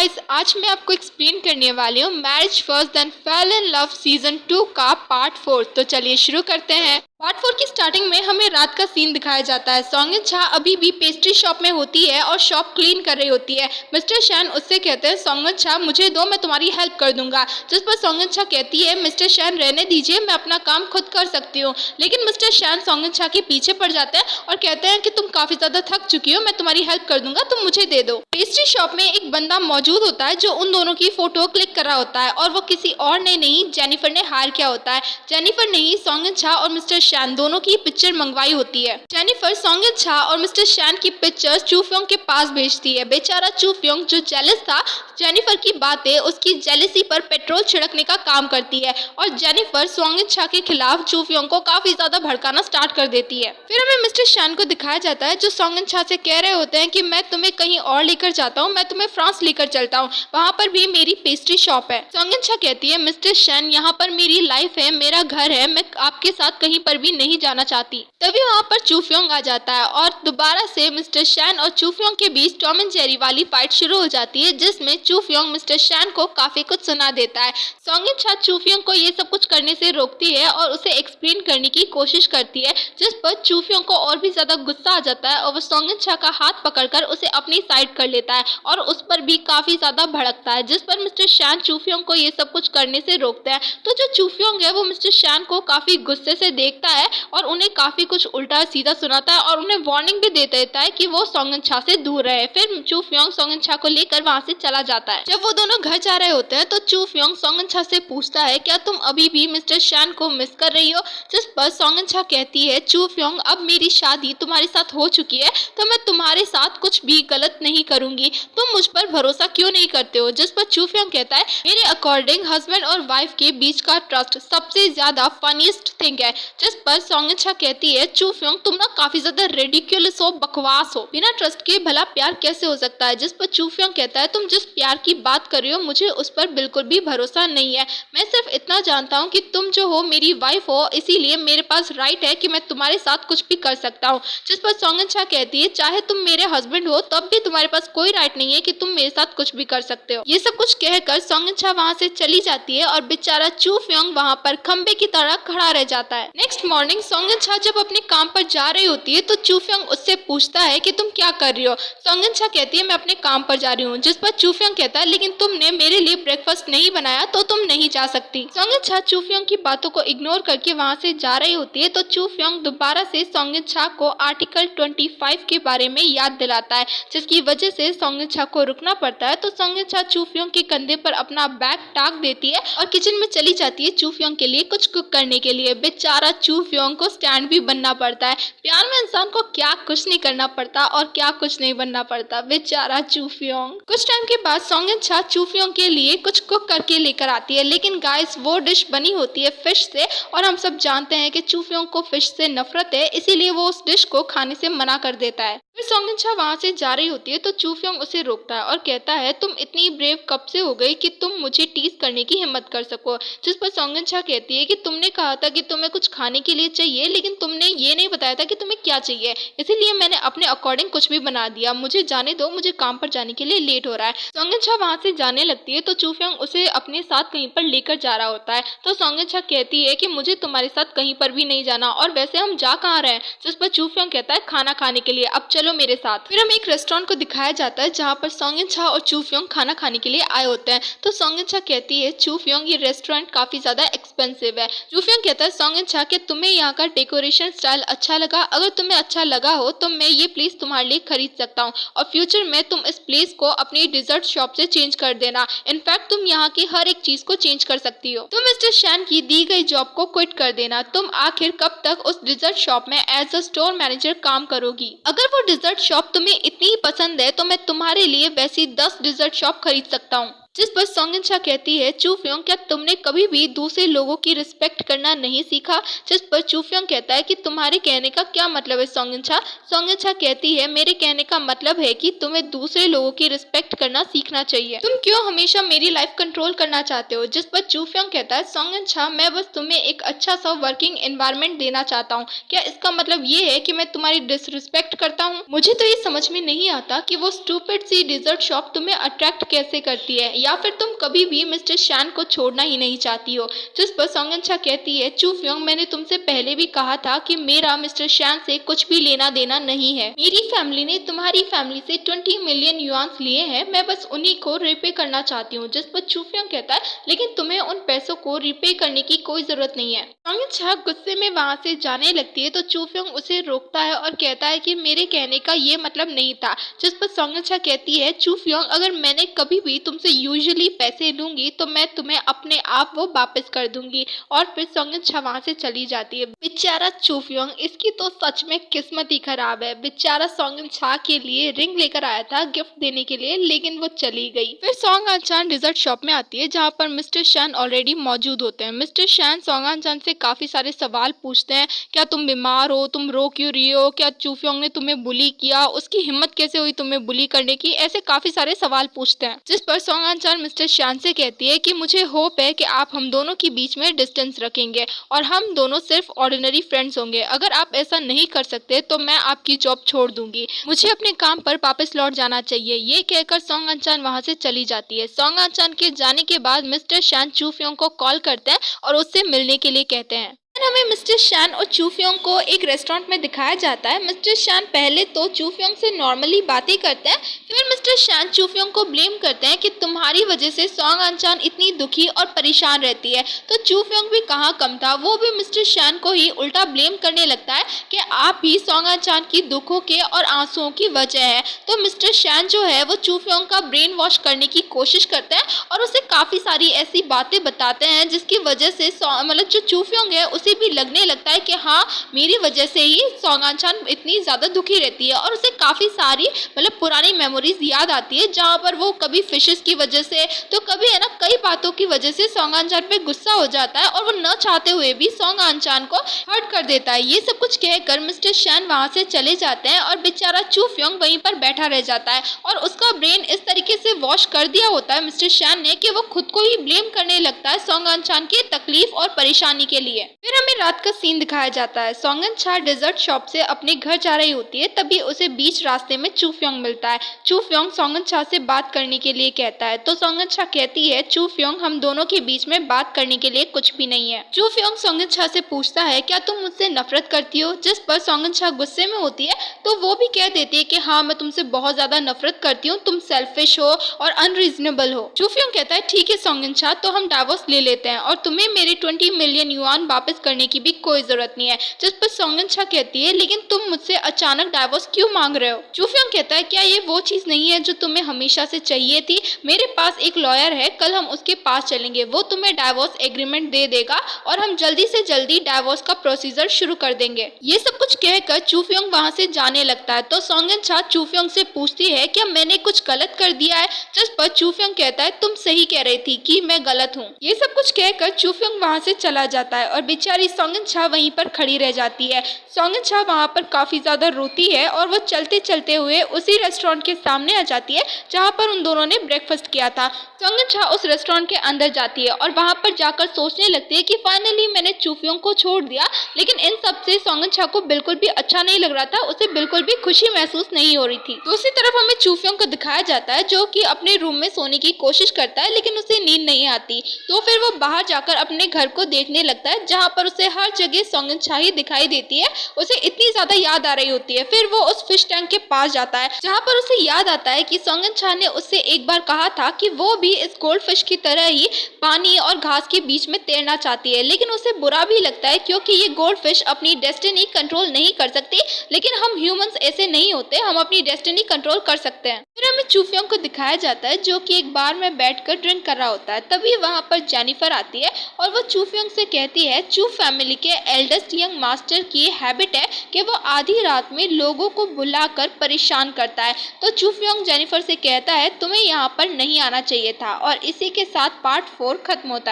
Guys, आज मैं आपको एक्सप्लेन करने वाली हूँ marriage first then fall in love season 2 का पार्ट 4। तो चलिए शुरू करते हैं। पार्ट 4 की स्टार्टिंग में हमें रात का सीन दिखाया जाता है। सोंगन छा अभी भी पेस्ट्री शॉप में होती है और शॉप क्लीन कर रही होती है। मिस्टर शैन उससे कहते हैं, सोंगन छा मुझे दो, मैं तुम्हारी हेल्प कर दूंगा। जिस पर सोंगन छा कहती है, मिस्टर शैन रहने दीजिए, मैं अपना काम खुद कर सकती हूँ। लेकिन मिस्टर शैन सोंगन छा के पीछे पड़ जाते हैं और कहते हैं कि तुम काफी ज्यादा थक चुकी हो, मैं तुम्हारी हेल्प कर दूंगा, तुम मुझे दे दो। पेस्ट्री शॉप में एक बंदा मौजूद होता है जो उन दोनों की फोटो क्लिक कर रहा होता है और वो किसी और ने नहीं, जेनिफर ने हायर किया होता है। जेनिफर ने ही सोंगन छा और मिस्टर शैन दोनों की पिक्चर मंगवाई होती है। जेनिफर सोंगन छा और मिस्टर शैन की पिक्चर्स चू फ्योंग के पास भेजती है। बेचारा चू फ्योंग जो जेलस था, जेनिफर की बातें उसकी जेलसी पर पेट्रोल छिड़कने का काम करती है और जेनिफर सोंगन छा के खिलाफ चू फ्योंग को काफी ज्यादा भड़काना स्टार्ट कर देती है। फिर हमें मिस्टर शैन को दिखाया जाता है जो सोंगन छा से कह रहे होते हैं कि मैं तुम्हें कहीं और लेकर जाता हूँ, मैं तुम्हें फ्रांस लेकर चलता हूँ, वहाँ पर भी मेरी पेस्ट्री शॉप है। सोंगन छा कहती है, मिस्टर शैन यहाँ पर मेरी लाइफ है, मेरा घर है, मैं आपके साथ कहीं पर भी नहीं जाना चाहती। तभी वहाँ पर चू फ्योंग आ जाता है और दोबारा से मिस्टर शैन और चू फ्योंग के बीच टॉम एंड जेरी वाली फाइट शुरू हो जाती है, जिसमें चू फ्योंग मिस्टर शैन को काफी कुछ सुना देता है। सोंगन छा चू फ्योंग को ये सब कुछ करने से रोकती है और उसे एक्सप्लेन करने की कोशिश करती है, जिस पर चू फ्योंग को और भी ज्यादा गुस्सा आ जाता है और वो सोंगन छा का हाथ पकड़कर उसे अपनी साइड कर लेता है और उस पर भी काफी ज्यादा भड़कता है, जिस पर मिस्टर शैन चू फ्योंग को ये सब कुछ करने से रोकते हैं। तो जो चू फ्योंग है वो मिस्टर शैन को काफी गुस्से से देखता है और उन्हें काफी कुछ उल्टा सीधा सुनाता है और उन्हें वार्निंग भी दे देता है कि वो सोंगन छा से दूर रहे। फिर चू फ्योंग सोंगन छा को लेकर वहाँ से चला जाता है। जब वो दोनों घर जा रहे होते हैं तो चू फ्योंग सोंगन छा से पूछता है, क्या तुम अभी भी मिस्टर शैन को मिस कर रही हो? जिस पर सोंगन छा कहती है, चू फ्योंग अब मेरी शादी तुम्हारे साथ हो चुकी है तो मैं तुम्हारे साथ कुछ भी गलत नहीं करूंगी, तुम मुझ पर भरोसा क्यों नहीं करते हो? जिस पर चू फ्योंग कहता है, मेरे अकॉर्डिंग हस्बैंड और वाइफ के बीच का ट्रस्ट सबसे ज्यादा फनीस्ट थिंग है। जिस पर सोंगन छा कहती है, चू फ्योंग तुम ना काफी ज्यादा रिडिकुलस हो, बकवास हो, बिना ट्रस्ट के भला प्यार कैसे हो सकता है? जिस पर चू फ्योंग कहता है, तुम जिस प्यार की बात कर रही हो मुझे उस पर बिल्कुल भी भरोसा नहीं है, मैं सिर्फ इतना जानता हूँ कि तुम जो हो मेरी वाइफ हो, इसीलिए मेरे पास राइट है कि मैं तुम्हारे साथ कुछ भी कर सकता हूँ। जिस पर सोंगन छा कहती है, चाहे तुम मेरे हस्बैंड हो तब भी तुम्हारे पास कोई राइट नहीं है कि तुम मेरे साथ कुछ भी कर सकते हो। ये सब कुछ कहकर सोंगन छा वहाँ से चली जाती है और बेचारा चू फ्योंग वहाँ पर खंबे की तरह खड़ा रह जाता है। नेक्स्ट मॉर्निंग सोंगन छा जब अपने काम पर जा रही होती है तो चू फ्योंग उससे पूछता है कि तुम क्या कर रही हो? सोंगन छा कहती है, मैं अपने काम पर जा रही हूँ। जिस पर चू फ्योंग कहता है, लेकिन तुमने मेरे लिए ब्रेकफास्ट नहीं बनाया तो तुम नहीं जा सकती। सोंगन छा चू फ्योंग की बातों को इग्नोर करके वहाँ से जा रही होती है तो चू फ्योंग दोबारा से सोंगन छा को आर्टिकल 25 के बारे में याद दिलाता है, जिसकी वजह से सोंगन छा को रुकना पड़ता है। तो सोंगन छा चू फ्योंग के कंधे पर अपना बैग टाक देती है और किचन में चली जाती है चू फ्योंग के लिए कुछ कुक करने के लिए। बेचारा चू फ्योंग को स्टैंड भी बनना पड़ता है। प्यार में इंसान को क्या कुछ नहीं करना पड़ता और क्या कुछ नहीं बनना पड़ता, बेचारा चू फ्योंग। कुछ टाइम के बाद सोंगन छा चू फ्योंग के लिए कुछ कुक करके लेकर आती है, लेकिन गाइस वो डिश बनी होती है फिश से और हम सब जानते हैं कि चू फ्योंग को फिश से नफरत है, इसीलिए वो उस डिश को खाने से मना कर देता है। फिर सोंगन छा वहाँ से जा रही होती है तो चू फ्योंग उसे रोकता है और कहता है, तुम इतनी ब्रेव कब से हो गई कि तुम मुझे टीज करने की हिम्मत कर सको? जिस पर सोंगन छा कहती है कि तुमने कहा था कि तुम्हें कुछ खाने के लिए चाहिए, लेकिन तुमने ये नहीं बताया था कि तुम्हें क्या चाहिए, इसीलिए मैंने अपने अकॉर्डिंग कुछ भी बना दिया, मुझे जाने दो, मुझे काम पर जाने के लिए लेट हो रहा है। सोंगन छा वहाँ से जाने लगती है तो चू फ्योंग उसे अपने साथ कहीं पर लेकर जा रहा होता है। तो सोंगन छा कहती है कि मुझे तुम्हारे साथ कहीं पर भी नहीं जाना, और वैसे हम जा कहाँ रहे हैं? जिस पर चू फ्योंग कहता है, खाना खाने के लिए, अब चलो मेरे साथ। फिर हमें एक रेस्टोरेंट को दिखाया जाता है जहाँ पर सोंगन छा और चू फ्योंग खाना खाने के लिए आए होते हैं। तो सोंगन छा कहती है, चू फ्योंग ये रेस्टोरेंट काफी ज्यादा एक्सपेंसिव है। चू फ्योंग कहता है, सोंगन छा कि तुम्हें यहाँ का डेकोरेशन स्टाइल अच्छा लगा? अगर तुम्हें अच्छा लगा हो तो मैं ये प्लेस तुम्हारे लिए खरीद सकता हूँ और फ्यूचर में तुम इस प्लेस को अपनी डिजर्ट शॉप से चेंज कर देना। इनफैक्ट तुम यहाँ की हर एक चीज को चेंज कर सकती हो। तुम मिस्टर शैन की दी गई जॉब को क्विट कर देना। तुम आखिर कब तक उस डिजर्ट शॉप में एज अ स्टोर मैनेजर काम करोगी? अगर वो डिजर्ट शॉप तुम्हें इतनी ही पसंद है तो मैं तुम्हारे लिए वैसी 10 डिजर्ट शॉप खरीद सकता हूँ। जिस पर सॉन्ग इन छा कहती है, चूफयोंग क्या तुमने कभी भी दूसरे लोगों की रिस्पेक्ट करना नहीं सीखा? जिस पर चूफयोंग कहता है कि तुम्हारे कहने का क्या मतलब है सॉन्ग इन छा? सॉन्ग इन छा कहती है, मेरे कहने का मतलब है कि तुम्हें दूसरे लोगों की रिस्पेक्ट करना सीखना चाहिए। तुम क्यों हमेशा मेरी लाइफ कंट्रोल करना चाहते हो? जिस पर चूफयोंग कहता है, सॉन्ग इन छा मैं बस तुम्हें एक अच्छा सा वर्किंग एनवायरनमेंट देना चाहता हूँ। क्या इसका मतलब ये है कि मैं तुम्हारी डिसरिस्पेक्ट करता हूँ? मुझे तो ये समझ में नहीं आता कि वो स्टूपिड सी डिजर्ट शॉप तुम्हें अट्रैक्ट कैसे करती है, या फिर तुम कभी भी मिस्टर शैन को छोड़ना ही नहीं चाहती हो। जिस पर सॉन्ग इन छा कहती है, चूफयोंग मैंने तुमसे पहले भी कहा था कि मेरा मिस्टर शैन से कुछ भी लेना देना नहीं है। मेरी फैमिली ने तुम्हारी फैमिली से 20 मिलियन युआन्स लिए हैं, मैं बस उन्हीं को रिपे करना चाहती हूँ। जिस पर चूफयोंग कहता है, लेकिन तुम्हें उन पैसों को रिपे करने की कोई जरूरत नहीं है। सॉन्ग इन छा गुस्से में वहाँ से जाने लगती है तो चूफयोंग उसे रोकता है और कहता है कि मेरे कहने का ये मतलब नहीं था। जिस पर सॉन्ग इन छा कहती है, चूफयोंग अगर मैंने कभी भी तुमसे यूजुअली पैसे लूंगी तो मैं तुम्हें अपने आप वो वापस कर दूंगी। और फिर सॉन्ग इन छा वहाँ से चली जाती है। बेचारा चूफयोंग, इसकी तो सच में किस्मत ही खराब है। बेचारा सॉन्ग इन छा के लिए रिंग लेकर आया था गिफ्ट देने के लिए, लेकिन वो चली गई। फिर सॉन्ग इन छा डिजर्ट शॉप में आती है जहाँ पर मिस्टर शैन ऑलरेडी मौजूद होते हैं। मिस्टर शैन सॉन्ग इन छा से काफी सारे सवाल पूछते हैं, क्या तुम बीमार हो, तुम रो क्यों रही हो, क्या चूफयोंग ने तुम्हें बुली किया, उसकी हिम्मत कैसे हुई तुम्हें बुली करने की, ऐसे काफी सारे सवाल पूछते हैं। जिस पर सॉन्ग इन छा मिस्टर शैन से कहती है कि मुझे होप है कि आप हम दोनों के बीच में डिस्टेंस रखेंगे और हम दोनों सिर्फ ऑर्डिनरी फ्रेंड्स होंगे। अगर आप ऐसा नहीं कर सकते तो मैं आपकी जॉब छोड़ दूंगी, मुझे अपने काम पर वापस लौट जाना चाहिए। ये कहकर सॉन्ग इन छा वहाँ से चली जाती है। सॉन्ग इन छा के जाने के बाद मिस्टर शैन चूफयोंग को कॉल करते हैं और उससे मिलने के लिए कहते हैं। हमें मिस्टर शैन और चूफयोंग को एक रेस्टोरेंट में दिखाया जाता है। मिस्टर शैन पहले तो चूफयोंग से नॉर्मली बातें करते हैं, फिर मिस्टर शैन चूफयोंग को ब्लेम करते हैं कि तुम्हारी वजह से सॉन्ग इन छा इतनी दुखी और परेशान रहती है। तो चूफयोंग भी कहाँ कम था, वो भी मिस्टर शैन को ही उल्टा ब्लेम करने लगता है कि आप भी सॉन्ग इन छा की दुखों के और आंसुओं की वजह है। तो मिस्टर शैन जो है वो चूफयोंग का ब्रेन वॉश करने की कोशिश करते हैं और उसे काफ़ी सारी ऐसी बातें बताते हैं जिसकी वजह से मतलब जो चूफयोंग है उसे भी लगने लगता है कि हाँ मेरी वजह से ही सॉन्ग इन छा इतनी ज़्यादा दुखी रहती है। और उसे काफ़ी सारी मतलब पुरानी मेमोरीज याद आती है जहाँ पर वो कभी फिशेस की वजह से तो कभी है ना कई बातों की वजह से सॉन्ग इन छा पे गुस्सा हो जाता है और वो न चाहते हुए भी सॉन्ग इन छा को हर्ट कर देता है। ये सब कुछ कहकर मिस्टर शैन वहाँ से चले जाते हैं और बेचारा चूफयोंग वहीं पर बैठा रह जाता है और उसका ब्रेन इस तरीके से वॉश कर दिया होता है मिस्टर शैन ने कि वो खुद को ही ब्लेम करने लगता है सॉन्ग इन छा की तकलीफ और परेशानी के लिए। फिर हमें रात का सीन दिखाया जाता है। सॉन्ग इन छा डेजर्ट शॉप से अपने घर जा रही होती है, तभी उसे बीच रास्ते में चूफयोंग मिलता है। चूफयोंग सॉन्ग इन छा से बात करने के लिए कहता है तो सॉन्ग इन छा कहती है, चूफयोंग हम दोनों के बीच में बात करने के लिए कुछ भी नहीं है। चूफयोंग सॉन्ग इन छा से पूछता है, क्या तुम मुझसे नफरत करती हो? जिस पर सॉन्ग इन छा गुस्से में होती है तो वो भी कह देती है कि हाँ मैं तुमसे बहुत ज्यादा नफरत करती हूँ, तुम सेल्फिश हो और अनरीजनेबल हो। चूफयोंग कहता है, ठीक है सॉन्ग इन छा, तो हम डाइवोर्स ले लेते हैं और तुम्हें मेरे 20 मिलियन युआन वापस करने की भी कोई जरूरत नहीं है। जिस पर सॉन्ग इन छा कहती है, लेकिन तुम मुझसे अचानक डाइवोर्स क्यों मांग रहे हो? चूफयोंग कहता है, क्या ये वो चीज नहीं है जो तुम्हें हमेशा से चाहिए थी? मेरे पास एक लॉयर है, कल हम उसके पास चलेंगे, वो तुम्हें डाइवोर्स एग्रीमेंट दे देगा और हम जल्दी से जल्दी डाइवोर्स का प्रोसीजर शुरू कर देंगे। ये सब कुछ कहकर चूफयोंग वहाँ से जाने लगता है तो सॉन्ग इन छा चूफयोंग से पूछती है, क्या मैंने कुछ गलत कर दिया है? जिस पर चूफयोंग कहता है, तुम सही कह रही थी कि मैं गलत हूँ। ये सब कुछ कहकर चूफयोंग वहाँ से चला जाता है और बेचारी सॉन्ग इन छा वहीं पर खड़ी रह जाती है। सॉन्ग इन छा वहाँ पर काफी ज्यादा रोती है और वो चलते चलते हुए उसी रेस्टोरेंट के सामने आ जाती है जहाँ पर उन दोनों ने ब्रेकफास्ट किया था। सॉन्ग इन छा उस रेस्टोरेंट के अंदर जाती है और वहाँ पर जाकर सोचने लगती है कि फाइनली मैंने चूफयोंग को छोड़ दिया। लेकिन इन सब से सॉन्ग इन छा को बिल्कुल भी अच्छा नहीं लग रहा था, उसे बिल्कुल भी खुशी महसूस नहीं हो रही थी। दूसरी तरफ हमें चूफयोंग को दिखाया जाता है जो कि अपने रूम में सोने की कोशिश करता है लेकिन उसे नींद नहीं आती। तो फिर वो बाहर जाकर अपने घर को देखने लगता है जहाँ पर उसे हर जगह सॉन्ग इन छा ही दिखाई देती है। उसे इतनी ज्यादा याद आ रही होती है। फिर वो उस फिश टैंक के पास जाता है जहाँ पर उसे याद आता है कि सॉन्ग इन छा ने उससे एक बार कहा था कि वो भी इस गोल्ड फिश की तरह ही पानी और घास के बीच में तैरना चाहती है। लेकिन उसे बुरा भी लगता है क्योंकि ये गोल्ड फिश अपनी डेस्टिनी कंट्रोल नहीं कर सकती, लेकिन हम ह्यूमंस ऐसे नहीं होते, हम अपनी डेस्टिनी कंट्रोल कर सकते हैं। फिर हमें चूफयोंग को दिखाया जाता है जो कि एक बार में बैठकर ड्रिंक कर रहा होता है। तभी वहाँ पर जेनिफर आती है और वो चूफयोंग से कहती है, चूफयोंग फैमिली के एल्डेस्ट यंग मास्टर की हैबिट है कि वो आधी रात में लोगों को बुलाकर परेशान करता है। तो चू फ्योंग जेनिफर से कहता है तुम्हें यहाँ पर नहीं आना चाहिए था और इसी के साथ पार्ट 4 खत्म होता है।